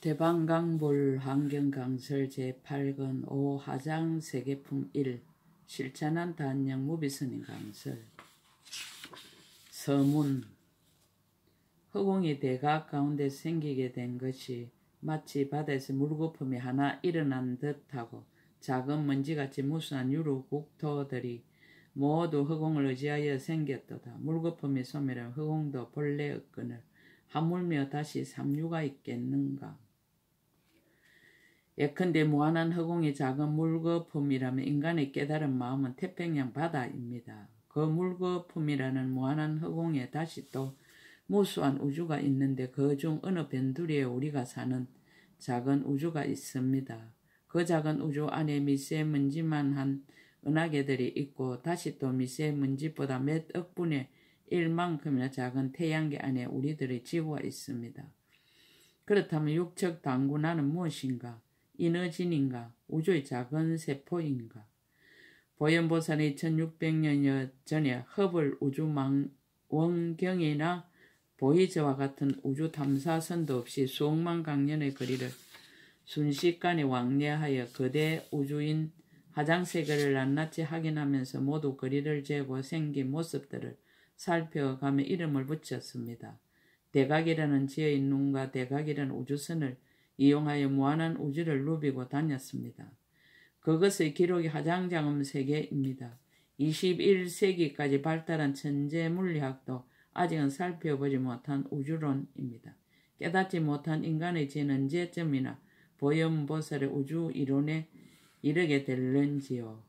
대방강불 환경강설 제8권 5하장 세계품 1 실천한 단영 무비스님 강설. 서문. 허공이 대각 가운데 생기게 된 것이 마치 바다에서 물거품이 하나 일어난 듯하고 작은 먼지같이 무수한 유로 국토들이 모두 허공을 의지하여 생겼도다. 물거품이 소멸하면 허공도 본래 없거늘 하물며 다시 삼류가 있겠는가. 예컨대 무한한 허공이 작은 물거품이라면 인간의 깨달은 마음은 태평양 바다입니다. 그 물거품이라는 무한한 허공에 다시 또 무수한 우주가 있는데 그 중 어느 변두리에 우리가 사는 작은 우주가 있습니다. 그 작은 우주 안에 미세먼지만한 은하계들이 있고 다시 또 미세먼지보다 몇 억분의 1만큼이나 작은 태양계 안에 우리들의 지구가 있습니다. 그렇다면 육척 당군하는 무엇인가? 이너진인가? 우주의 작은 세포인가? 보현보살이 1600년여 전에 허블 우주망원경이나 보이저와 같은 우주 탐사선도 없이 수억만 강년의 거리를 순식간에 왕래하여 거대 우주인 하장세계를 낱낱이 확인하면서 모두 거리를 재고 생긴 모습들을 살펴가며 이름을 붙였습니다. 대각이라는 지의 눈과 대각이라는 우주선을 이용하여 무한한 우주를 누비고 다녔습니다. 그것의 기록이 하장장음 세계입니다. 21세기까지 발달한 천재 물리학도 아직은 살펴보지 못한 우주론입니다. 깨닫지 못한 인간의 죄는 언제쯤이나 보현보살의 우주 이론에 이르게 될는지요.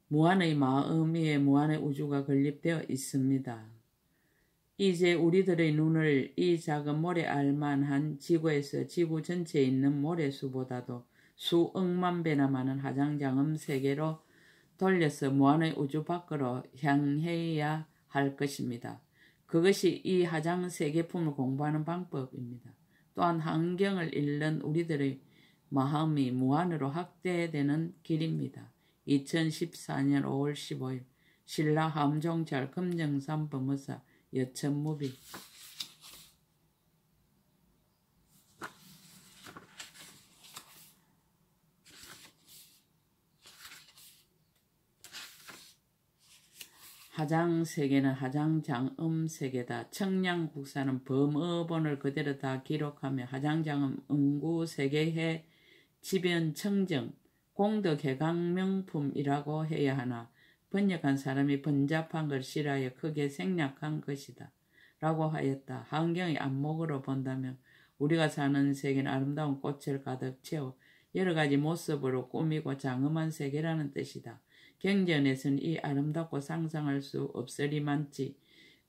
무한의 마음 위에 무한의 우주가 건립되어 있습니다. 이제 우리들의 눈을 이 작은 모래알만한 지구에서 지구 전체에 있는 모래수보다도 수억만 배나 많은 하장장음 세계로 돌려서 무한의 우주 밖으로 향해야 할 것입니다. 그것이 이 하장 세계품을 공부하는 방법입니다. 또한 환경을 잃는 우리들의 마음이 무한으로 확대되는 길입니다. 2014년 5월 15일 신라 함종찰 금정산 범어사 여천무비. 하장세계는 하장장음세계다. 청량국사는 범어본을 그대로 다 기록하며 하장장음 응구세계해 지변청정 공덕해강명품이라고 해야 하나 번역한 사람이 번잡한 걸 싫어하여 크게 생략한 것이다 라고 하였다. 환경의 안목으로 본다면 우리가 사는 세계는 아름다운 꽃을 가득 채워 여러 가지 모습으로 꾸미고 장엄한 세계라는 뜻이다. 경전에서는 이 아름답고 상상할 수 없으리만치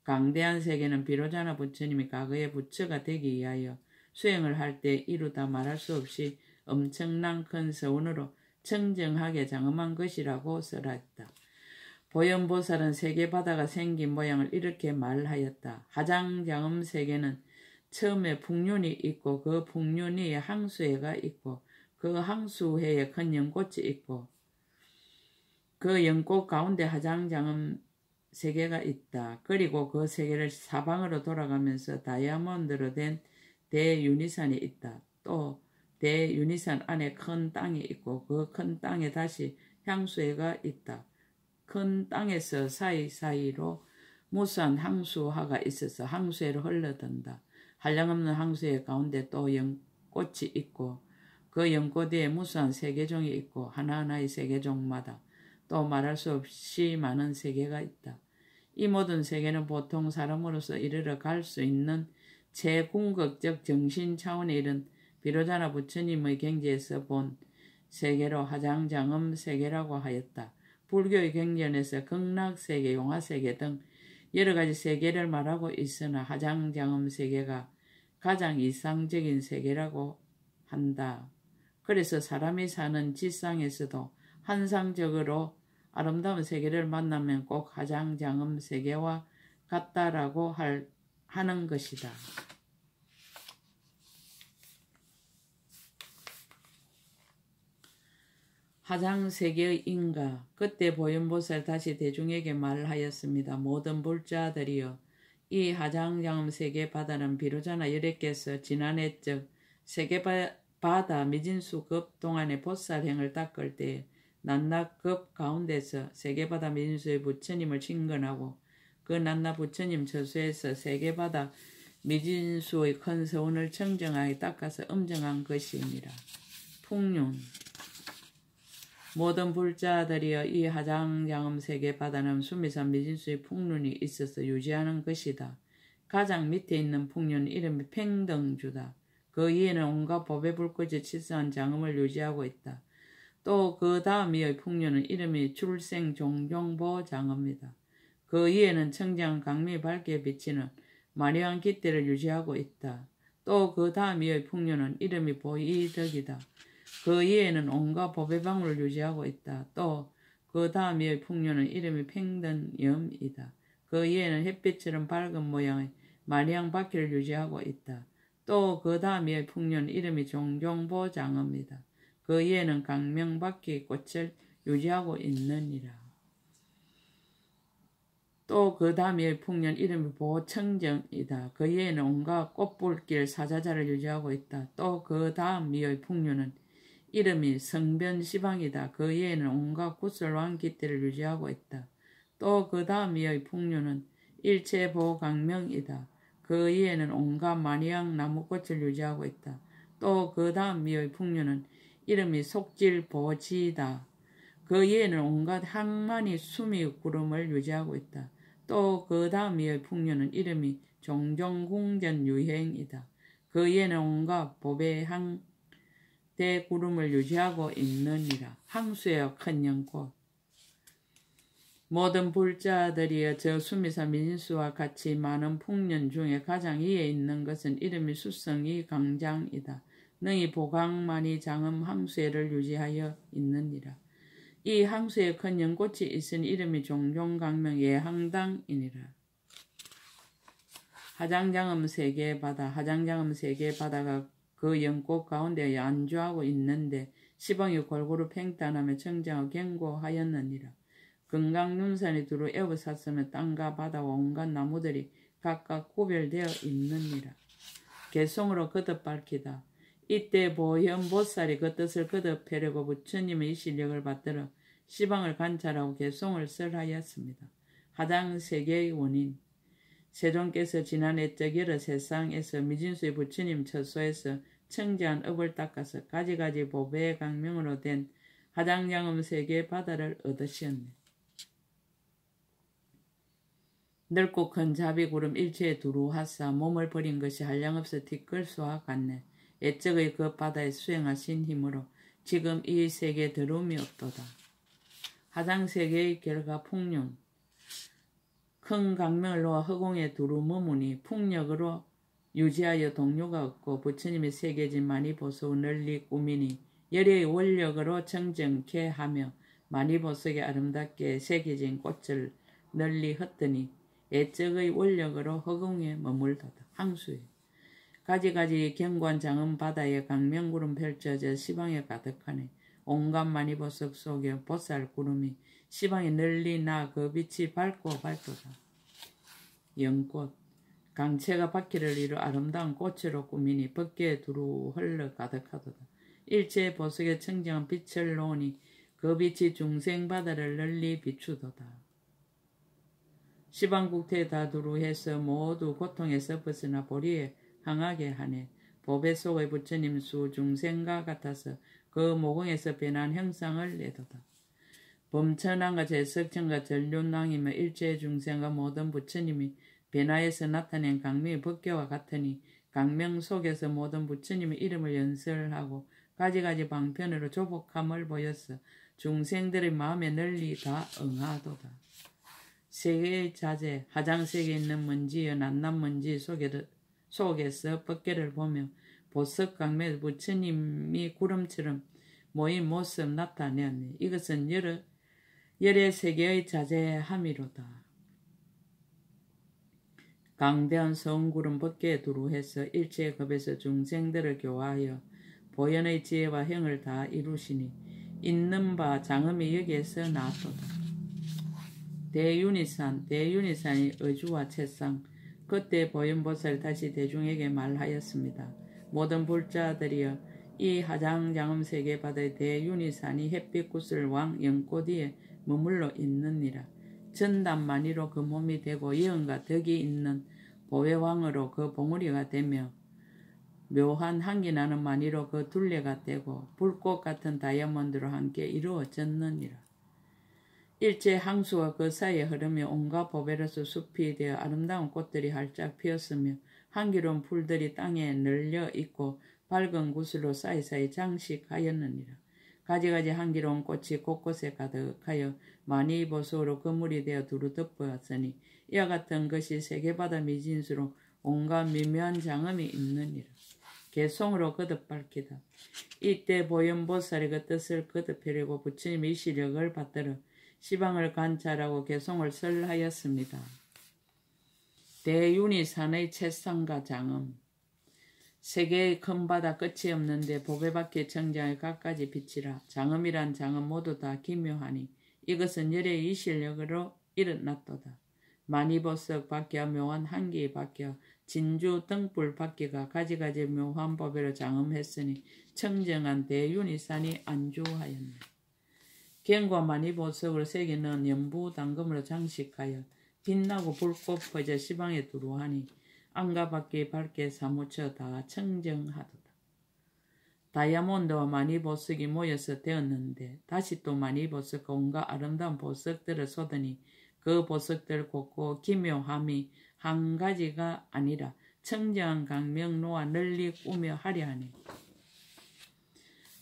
강대한 세계는 비로자나 부처님이 과거에 부처가 되기 위하여 수행을 할 때 이루다 말할 수 없이 엄청난 큰 서원으로 청정하게 장엄한 것이라고 설하였다. 보현보살은 세계바다가 생긴 모양을 이렇게 말하였다. 하장장음 세계는 처음에 풍륜이 있고 그 풍륜 위에 항수해가 있고 그 항수해에 큰 연꽃이 있고 그 연꽃 가운데 하장장음 세계가 있다. 그리고 그 세계를 사방으로 돌아가면서 다이아몬드로 된 대유니산이 있다. 또 대유니산 안에 큰 땅이 있고 그 큰 땅에 다시 향수해가 있다. 큰 땅에서 사이사이로 무수한 항수화가 있어서 항수해로 흘러든다. 한량없는 항수해 가운데 또 연꽃이 있고 그 연꽃 위에 무수한 세계종이 있고 하나하나의 세계종마다 또 말할 수 없이 많은 세계가 있다. 이 모든 세계는 보통 사람으로서 이르러 갈 수 있는 최궁극적 정신 차원에 이른 비로자나 부처님의 경지에서 본 세계로 하장장음 세계라고 하였다. 불교의 경전에서 극락세계, 용화세계 등 여러 가지 세계를 말하고 있으나 하장장음 세계가 가장 이상적인 세계라고 한다. 그래서 사람이 사는 지상에서도 환상적으로 아름다운 세계를 만나면 꼭 하장장음 세계와 같다라고 하는 것이다. 하장세계의 인가. 그때 보현보살 다시 대중에게 말하였습니다. 모든 불자들이여 이 하장장음 세계바다는 비로자나 열애께서 지난해적 세계바다 미진수급 동안의 보살행을 닦을 때 낱낱급 가운데서 세계바다 미진수의 부처님을 친근하고 그 낱낱 부처님 처소에서 세계바다 미진수의 큰 서운을 청정하게 닦아서 음정한 것이니라. 풍륜 모든 불자들이여 이 하장장음 세계바다는 수미산 미진수의 풍륜이 있어서 유지하는 것이다. 가장 밑에 있는 풍륜 이름이 팽등주다. 그 위에는 온갖 법의 불꽃이 치수한 장음을 유지하고 있다. 또 그 다음 위의 풍륜은 이름이 출생종종보 장음이다. 그 위에는 청정 강미 밝게 비치는 마려한 깃대를 유지하고 있다. 또 그 다음 위의 풍륜은 이름이 보이덕이다. 그 위에는 온갖 법의 방울을 유지하고 있다. 또 그 다음 위의 풍륜은 이름이 팽등염이다. 그 위에는 햇빛처럼 밝은 모양의 마리앙 바퀴를 유지하고 있다. 또 그 다음 위의 풍륜은 이름이 종종보장입니다. 그 위에는 강명바퀴 꽃을 유지하고 있느니라. 또 그 다음 위의 풍륜 이름이 보청정이다. 그 위에는 온갖 꽃불길 사자자를 유지하고 있다. 또 그 다음 위의 풍륜은 이름이 성변시방이다. 그 위에는 온갖 구슬왕 깃대를 유지하고 있다. 또 그 다음 위의 풍륜은 일체보강명이다. 그 위에는 온갖 마니양 나무꽃을 유지하고 있다. 또 그 다음 위의 풍륜은 이름이 속질보지다. 그 위에는 온갖 항만이 수미 구름을 유지하고 있다. 또 그 다음 위의 풍륜은 이름이 종종궁전유행이다. 그 위에는 온갖 법의 대구름을 유지하고 있느니라. 항수여 큰 연꽃 모든 불자들이여 저 수미산 민수와 같이 많은 풍년 중에 가장 위에 있는 것은 이름이 수성이 강장이다. 능히 보강만이 장음 항수회를 유지하여 있느니라. 이 항수에 큰 연꽃이 있으니 이름이 종종강명 예항당이니라. 하장장음 세계바다 하장장음 세계바다가 그 연꽃 가운데 안주하고 있는데 시방이 골고루 팽탄하며 청정하고 견고하였느니라. 금강눈산이 두루 에워쌌으며 땅과 바다와 온갖 나무들이 각각 구별되어 있느니라. 개송으로 거듭 밝히다. 이때 보현보살이 그 뜻을 거듭 펴려고 부처님의 실력을 받들어 시방을 관찰하고 개송을 설하였습니다. 하장세계의 원인 세존께서 지난해적 여러 세상에서 미진수의 부처님 처소에서 청지한 업을 닦아서 가지가지 보배의 강명으로 된 하장장음 세계의 바다를 얻으셨네. 넓고 큰 자비구름 일체에 두루하사 몸을 버린 것이 한량없어 뒷걸수와 같네. 옛적의 그 바다에 수행하신 힘으로 지금 이 세계에 더러움이 없도다. 하장세계의 결과 풍륜 큰 강명을 놓아 허공에 두루 머무니 풍력으로 유지하여 동료가 없고 부처님의 새겨진 많이 보석 널리 꾸미니 열의 원력으로 정정케 하며 많이 보석에 아름답게 새겨진 꽃을 널리 흩더니 애적의 원력으로 허공에 머물도다. 항수에 가지가지 견고한 장음 바다에 강명구름 펼쳐져 시방에 가득하네. 온갖 많이 보석 속에 보살 구름이 시방에 널리 나 그 빛이 밝고 밝도다. 연꽃 강채가 바퀴를 이루 아름다운 꽃으로 꾸미니 벗개에 두루 흘러 가득하도다. 일체 보석에 청정한 빛을 놓으니 그 빛이 중생바다를 널리 비추도다. 시방국토에 다 두루해서 모두 고통에서 벗어나 보리에 항하게 하네. 보배 속의 부처님 수 중생과 같아서 그 모공에서 변한 형상을 내도다. 범천왕과 제석천과 전륜왕이며 일체 중생과 모든 부처님이 변화에서 나타낸 강명의 법계와 같으니 강명 속에서 모든 부처님의 이름을 연설하고 가지가지 방편으로 조복함을 보여서 중생들의 마음에 널리 다 응하도다. 세계의 자재, 하장세계에 있는 먼지여 낱낱 먼지 속에서 법계를 보며 보석 강매 부처님이 구름처럼 모인 모습 나타내었네. 이것은 열의 세계의 자재함이로다. 강대한 성구름 법계에 두루해서 일체의 겁에서 중생들을 교화하여 보현의 지혜와 형을 다 이루시니 있는 바 장엄이 여기에서 나왔도다. 대윤희산이 어주와 채상 그때 보현보살이 다시 대중에게 말하였습니다. 모든 불자들이여, 이 하장장엄 세계바다의 대윤희산이 햇빛구슬 왕 연꽃위에 머물러 있느니라. 전담만이로 그 몸이 되고 예언과 덕이 있는 보혜왕으로 그 봉우리가 되며 묘한 향기 나는 만이로 그 둘레가 되고 불꽃 같은 다이아몬드로 함께 이루어졌느니라. 일제 항수가 그 사이에 흐르며 온갖 보베르스 숲이 되어 아름다운 꽃들이 활짝 피었으며 향기로운 풀들이 땅에 널려 있고 밝은 구슬로 사이사이 장식하였느니라. 가지가지 향기로운 꽃이 곳곳에 가득하여 많이 보석으로 그물이 되어 두루 덮었으니 이와 같은 것이 세계바다 미진수로 온갖 미묘한 장엄이 있느니라. 개송으로 거듭 밝히다. 이때 보현보살이 그 뜻을 거듭하려고 부처님의 시력을 받들어 시방을 관찰하고 개송을 설하였습니다. 대윤희산의 채상과 장엄. 세계의 큰 바다 끝이 없는데 보배밖에 청정의 갖가지 빛이라. 장엄이란 장엄 모두 다 기묘하니 이것은 열의 이 실력으로 일어났도다. 만이보석 밖에 묘한 한기 밖에 진주 등불 밖에가 가지가지 묘한 보배로 장엄했으니 청정한 대윤희산이 안주하였네. 갱과 만이보석을 새기는 연부 당금으로 장식하여 빛나고 불꽃 퍼져 시방에 두루하니 안과 밖에 밝게 사무쳐 다 청정하도다. 다이아몬드와 만이보석이 모여서 되었는데 다시 또 만이보석과 온갖 아름다운 보석들을 쏟으니 그 보석들 곳곳 기묘함이 한 가지가 아니라 청정한 강명로와 널리 꾸며 하려하니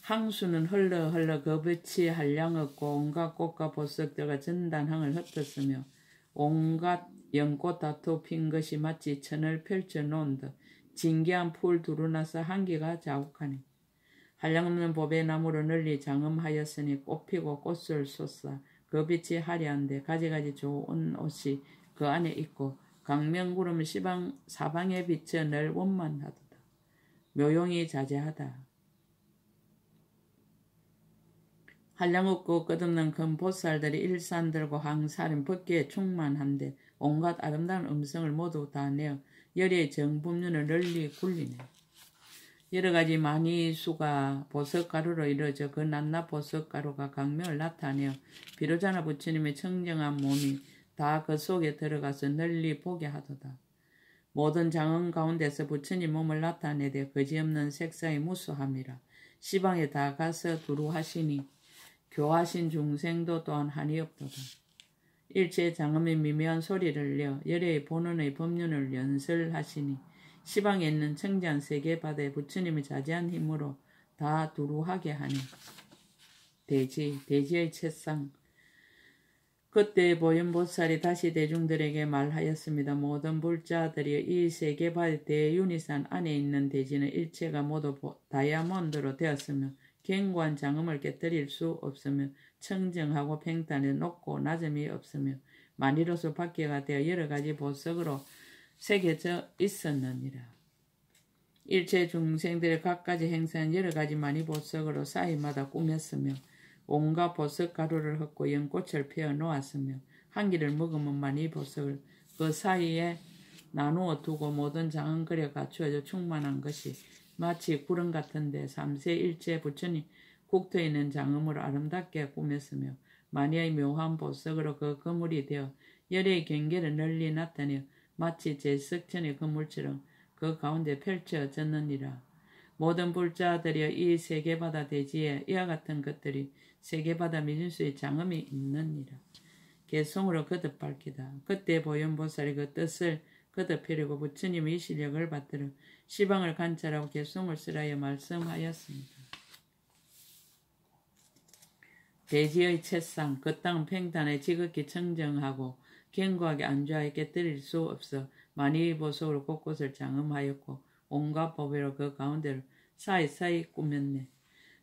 항수는 흘러 그 빛이 한량없고 온갖 꽃과 보석들과 전단항을 흩었으며 온갖 연꽃 다투 핀 것이 마치 천을 펼쳐 놓은 듯 진기한 풀 두루나서 한기가 자욱하니 한량없는 보배나무로 널리 장엄하였으니 꽃피고 꽃을 쏟아 그 빛이 화려한데 가지가지 좋은 옷이 그 안에 있고 강명구름 시방 사방에 비쳐 늘 원만하도다. 묘용이 자제하다. 한량없고 끝없는 큰 보살들이 일산 들고 항살인 법계에 충만한데 온갖 아름다운 음성을 모두 다 내어 열의 정분륜을 널리 굴리네. 여러가지 마니수가 보석가루로 이루어져 그 낱낱 보석가루가 강명을 나타내어 비로자나 부처님의 청정한 몸이 다 그 속에 들어가서 널리 보게 하도다. 모든 장엄 가운데서 부처님 몸을 나타내되 거지없는 색상이 무수함이라. 시방에 다 가서 두루하시니 교하신 중생도 또한 한이 없도다. 일체 장엄의 미묘한 소리를 내어 열의 본원의 법륜을 연설하시니 시방에 있는 청지한 세계바다에 부처님의 자제한 힘으로 다 두루하게 하니 대지의 채상. 그때 보현보살이 다시 대중들에게 말하였습니다. 모든 불자들이 이 세계바다의 대윤희산 안에 있는 대지는 일체가 모두 다이아몬드로 되었으며 견고한 장엄을 깨뜨릴 수 없으며 청정하고 평탄해 높고 낮음이 없으며 만이로서 밖에가 되어 여러가지 보석으로 새겨져 있었느니라. 일체 중생들의 각가지 행사한 여러가지 만이보석으로 사이마다 꾸몄으며 온갖 보석 가루를 흙고 연꽃을 피워 놓았으며 한기를 머금은 만이보석을 그 사이에 나누어 두고 모든 장엄거리가 갖추어져 충만한 것이 마치 구름 같은데 삼세 일체 부처님 국토에 있는 장엄으로 아름답게 꾸몄으며 만여의 묘한 보석으로 그 그물이 되어 열의 경계를 널리 나타내어 마치 제석천의 그물처럼 그 가운데 펼쳐졌느니라. 모든 불자들이여 이 세계바다 대지에 이와 같은 것들이 세계바다 미진수의 장엄이 있느니라. 개성으로 거듭 밝히다. 그때 보현보살이 그 뜻을 거듭하려고 부처님의 실력을 받들어 시방을 관찰하고 개성을 쓰라여 말씀하였습니다. 대지의 채상, 그 땅은 평탄에 지극히 청정하고 견고하게 안주하여 깨뜨릴 수 없어 만이보석으로 곳곳을 장엄하였고 온갖 보배로 그 가운데를 사이사이 꾸몄네.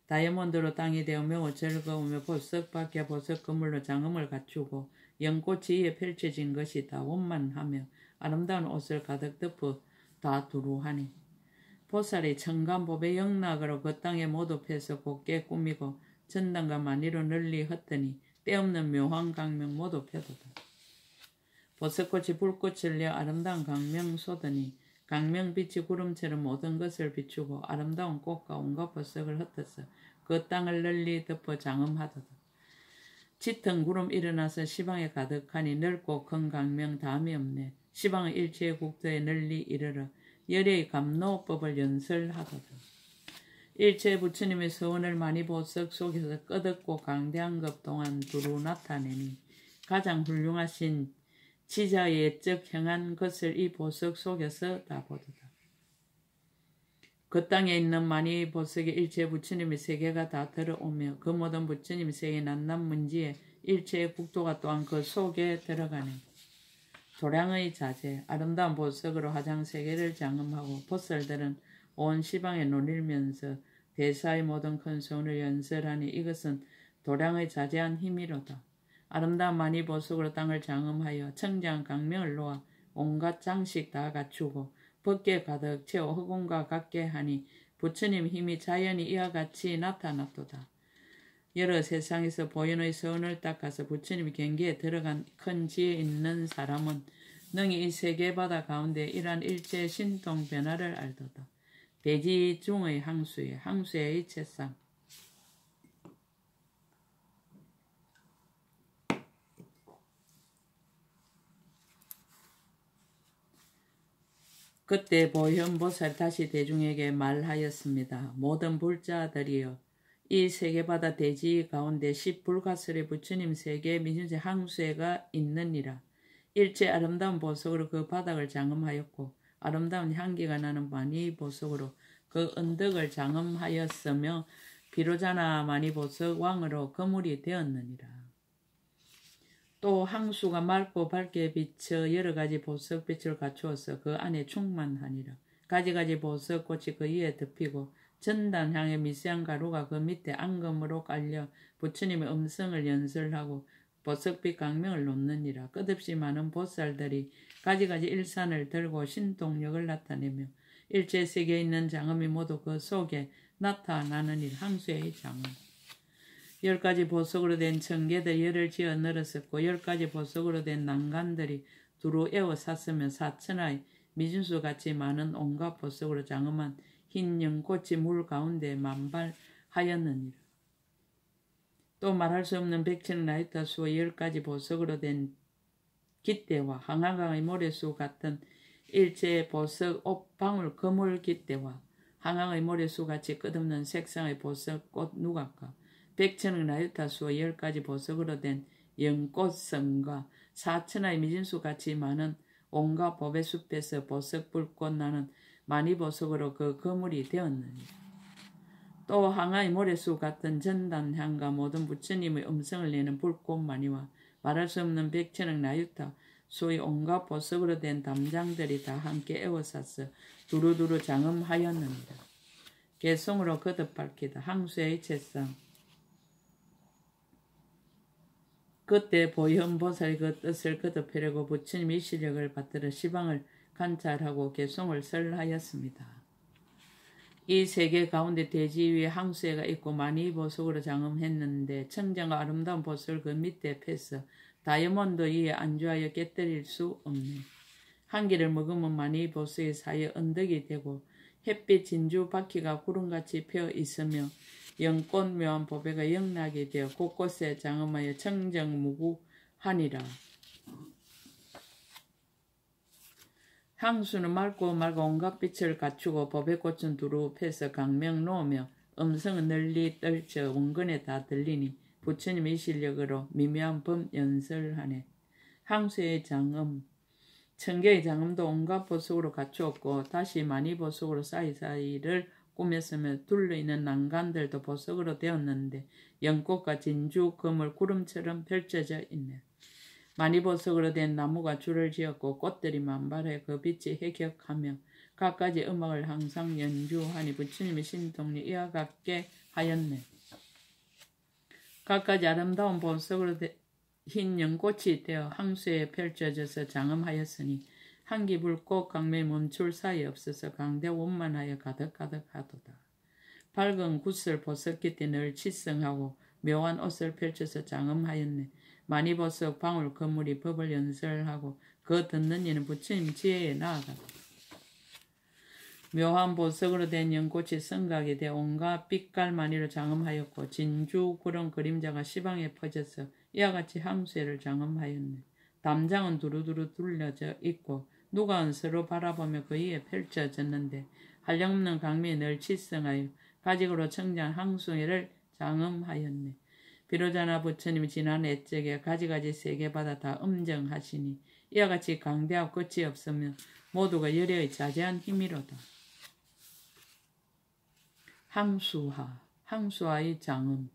다이아몬드로 땅이 되어 매우 즐거우며 보석 밖에 보석 그물로 장엄을 갖추고 연꽃이 위에 펼쳐진 것이 다 원만하며 아름다운 옷을 가득 덮어 다 두루하니 보살이 청간보배 영락으로 그 땅에 모두 펴서 곱게 꾸미고 전당과 만이로 널리 흩더니 때없는 묘한 강명 모두 펴도다. 보석꽃이 불꽃을 내어 아름다운 강명 쏟으니 강명빛이 구름처럼 모든 것을 비추고 아름다운 꽃과 온갖 보석을 흩어서 그 땅을 널리 덮어 장엄하도다. 짙은 구름 일어나서 시방에 가득하니 넓고 큰 강명 다음이 없네. 시방의 일체의 국토에 널리 이르러 열의 감노법을 연설하도다. 일체 부처님의 서원을 많이 보석 속에서 끝없고 강대한 것 동안 두루 나타내니 가장 훌륭하신 지자의 예적 행한 것을 이 보석 속에서 다 보도다. 그 땅에 있는 많이 보석에 일체 부처님의 세계가 다 들어오며 그 모든 부처님의 세계 난남문지에 일체의 국토가 또한 그 속에 들어가네. 조량의 자재, 아름다운 보석으로 화장 세계를 장엄하고 보살들은 온 시방에 논일면서 대사의 모든 큰 소원을 연설하니 이것은 도량의 자제한 힘이로다. 아름다운 많이 보석으로 땅을 장엄하여 청장 강명을 놓아 온갖 장식 다 갖추고 법계 가득 채워 허공과 같게 하니 부처님 힘이 자연히 이와 같이 나타났도다. 여러 세상에서 보현의 서원을 닦아서 부처님의 경계에 들어간 큰 지혜 있는 사람은 능히 이 세계 바다 가운데 이러한 일체 신통 변화를 알도다. 대지 중의 항수의 채상. 그때 보현보살 다시 대중에게 말하였습니다. 모든 불자들이여, 이 세계바다 대지 가운데 10불가설의 부처님 세계 미신세 항수회가 있느니라. 일체 아름다운 보석으로 그 바닥을 장엄하였고 아름다운 향기가 나는 많이 보석으로 그 언덕을 장엄하였으며 비로자나 많이 보석 왕으로 거물이 되었느니라. 또 항수가 맑고 밝게 비쳐 여러 가지 보석빛을 갖추어서 그 안에 충만하니라. 가지가지 보석꽃이 그 위에 덮이고 전단향의 미세한 가루가 그 밑에 앙금으로 깔려 부처님의 음성을 연설하고 보석빛 강명을 놓느니라. 끝없이 많은 보살들이 가지가지 일산을 들고 신동력을 나타내며 일체 세계에 있는 장엄이 모두 그 속에 나타나는 일, 항수의 장엄. 10가지 보석으로 된 청계들 열을 지어 늘었었고 10가지 보석으로 된 난간들이 두루 에워 샀으며 사천하의 미진수같이 많은 온갖 보석으로 장엄한 흰 연꽃이 물 가운데 만발하였느니라. 또 말할 수 없는 백천 라이터 수와 10가지 보석으로 된 깃대와 항아강의 모래수 같은 일체의 보석 옥방울 거물 깃대와 항아의 모래수같이 끝없는 색상의 보석 꽃 누각과 백천의 라이터 수와 10가지 보석으로 된 연꽃성과 사천하의 미진수같이 많은 온갖 보배 숲에서 보석 불꽃 나는 많이 보석으로 그 거물이 되었느니라. 또 항아의 모래수 같은 전단향과 모든 부처님의 음성을 내는 불꽃마니와 말할 수 없는 백천억 나유타 소위 온갖 보석으로 된 담장들이 다 함께 에워쌌어 두루두루 장엄하였느니라. 개성으로 거듭 밝히다. 항수의 채상. 그때 보현보살이 그 뜻을 거듭하려고 부처님의 실력을 받들어 시방을 관찰하고 개성을 설하였습니다. 이 세계 가운데 대지 위에 항수회가 있고 많이 보석으로 장엄했는데 청정과 아름다운 보석을 그 밑에 패서 다이아몬드 위에 안주하여 깨뜨릴 수 없네. 한 개를 먹으면 많이 보석의 사이에 언덕이 되고 햇빛 진주 바퀴가 구름같이 펴 있으며 연꽃 묘한 보배가 영락이 되어 곳곳에 장엄하여 청정무구하니라. 항수는 맑고 온갖 빛을 갖추고 보배꽃은 두루 패서 강명 놓으며 음성은 널리 떨쳐 원근에 다 들리니 부처님의 실력으로 미묘한 법 연설하네. 항수의 장엄, 청계의 장엄도 온갖 보석으로 갖추었고 다시 많이 보석으로 사이사이를 꾸몄으며 둘러있는 난간들도 보석으로 되었는데 연꽃과 진주, 금을 구름처럼 펼쳐져 있네. 많이 보석으로 된 나무가 줄을 지었고 꽃들이 만발해 그 빛이 해격하며 갖가지 음악을 항상 연주하니 부처님의 신통이 이와 같게 하였네. 갖가지 아름다운 보석으로 흰 연꽃이 되어 항수에 펼쳐져서 장엄하였으니 한기 불꽃 강매 멈출 사이 없어서 강대 원만하여 가득가득하도다. 밝은 구슬 보석깃이 늘 치성하고 묘한 옷을 펼쳐서 장엄하였네. 많이 보석 방울 건물이 법을 연설하고 그 듣는 이는 부처님 지혜에 나아간다. 묘한 보석으로 된 연꽃이 성각이 되어 온갖 빛깔만이로 장엄하였고 진주 구름 그림자가 시방에 퍼져서 이와 같이 항수회를 장엄하였네. 담장은 두루두루 둘러져 있고 누가은 서로 바라보며 그 위에 펼쳐졌는데 한량없는 강미에 늘 치성하여 가직으로 청장 항수회를 장엄하였네. 비로자나 부처님이 지난 애적에 가지가지 세계바다 다 음정하시니 이와 같이 강대하고 끝이 없으며 모두가 열애의 자제한 힘이로다. 항수하의 장엄.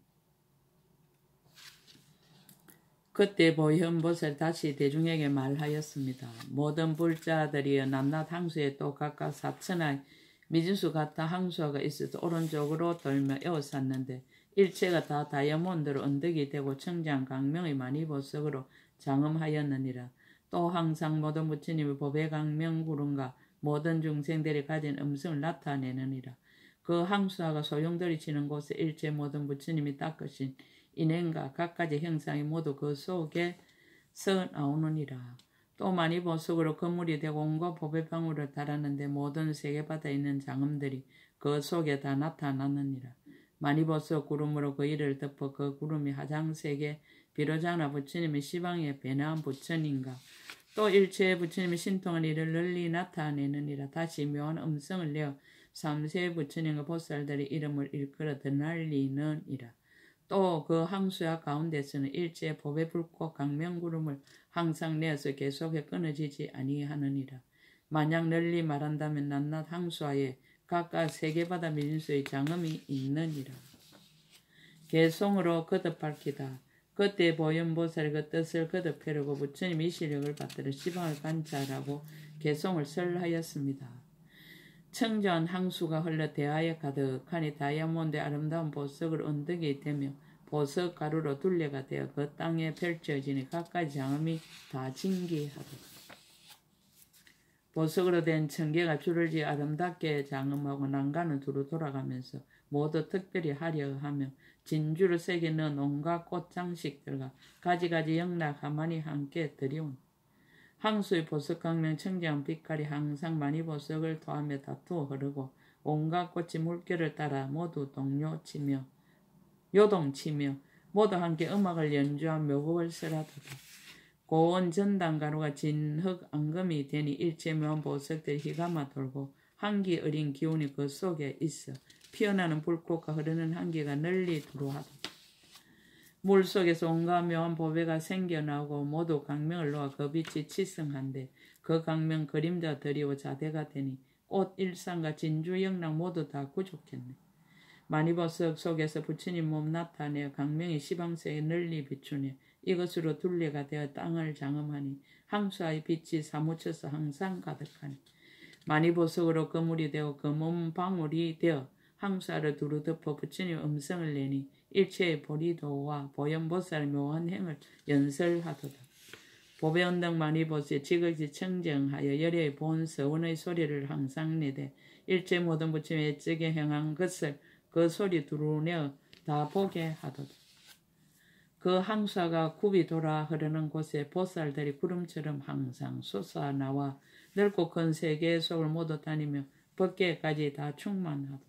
그때 보현보살 다시 대중에게 말하였습니다. 모든 불자들이여 남낮 항수에 또 각각 4천하의 미진수 같은 항수화가 있어서 오른쪽으로 돌며 에워쌌는데 일체가 다 다이아몬드로 언덕이 되고 청장 강명의 만이보석으로 장엄하였느니라. 또 항상 모든 부처님의 법의 강명구름과 모든 중생들이 가진 음성을 나타내느니라. 그 항수화가 소용돌이 치는 곳에 일체 모든 부처님이 닦으신 인행과 각가지 형상이 모두 그 속에서 나오느니라. 또 만이보석으로 건물이 되고 온갖 법의 방울을 달았는데 모든 세계바다에 있는 장엄들이 그 속에 다 나타났느니라. 만이보석 구름으로 그 일을 덮어 그 구름이 하장세계 비로자나 부처님의 시방에 배나한 부처님과 또 일체의 부처님의 신통한 일을 널리 나타내느니라. 다시 묘한 음성을 내어 삼세의 부처님과 보살들의 이름을 일컬어 드날리느니라. 또 그 항수야 가운데서는 일제의 법의 불꽃 강명구름을 항상 내어서 계속해 끊어지지 아니하느니라. 만약 널리 말한다면 낱낱 항수하에 각각 세계바다 민수의 장엄이 있느니라. 개송으로 거듭 밝히다. 그때 보현보살이 그 뜻을 거듭 펴려고 부처님 이 시력을 받들어 시방을 관찰하고 개송을 설하였습니다. 청정한 항수가 흘러 대하에 가득하니 다이아몬드의 아름다운 보석을 언덕이 되며 보석 가루로 둘레가 되어 그 땅에 펼쳐지니 각가지 장엄이 다 진기하다. 보석으로 된 청계가 줄을 지어 아름답게 장엄하고 난간을 두루 돌아가면서 모두 특별히 화려하며 진주를 새겨 넣은 온갖 꽃장식들과 가지가지 영락 가만히 함께 들여온 항수의 보석강명 청정한 빛깔이 항상 많이 보석을 토하며 다투어 흐르고 온갖 꽃이 물결을 따라 모두 요동치며 모두 함께 음악을 연주한 묘곡을 설하도다. 고온 전당가루가 진흙 앙금이 되니 일체 묘한 보석들이 희감아 돌고 한기 어린 기운이 그 속에 있어 피어나는 불꽃과 흐르는 한기가 널리 두루하도다. 물속에서 온갖 묘한 보배가 생겨나고 모두 강명을 놓아 그 빛이 치성한데 그 강명 그림자 드리워 자대가 되니 꽃 일상과 진주 영락 모두 다 구족했네. 만이보석 속에서 부처님 몸 나타내어 강명이 시방세에 널리 비추니 이것으로 둘레가 되어 땅을 장엄하니 항수와의 빛이 사무쳐서 항상 가득하니 만이보석으로 그물이 되어 그 몸 방울이 되어 항수와를 두루 덮어 부처님 음성을 내니 일체의 보리도와 보현보살의 묘한 행을 연설하도다. 보배언덕 만이보석에 지극히 청정하여 열애의 본 서원의 소리를 항상 내되 일체 모든 부처님의 애적에 행한 것을 그 소리 두루내어 다 보게 하도다. 그 항수가 굽이 돌아 흐르는 곳에 보살들이 구름처럼 항상 솟아나와 넓고 큰 세계의 속을 모두 다니며 법계까지 다 충만하도다.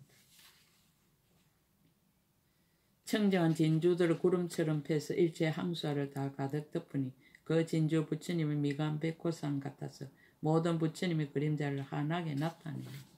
청정한 진주들을 구름처럼 펴서 일체 항수화를 다 가득 덮으니 그 진주 부처님의 미간 백호상 같아서 모든 부처님의 그림자를 환하게 나타내니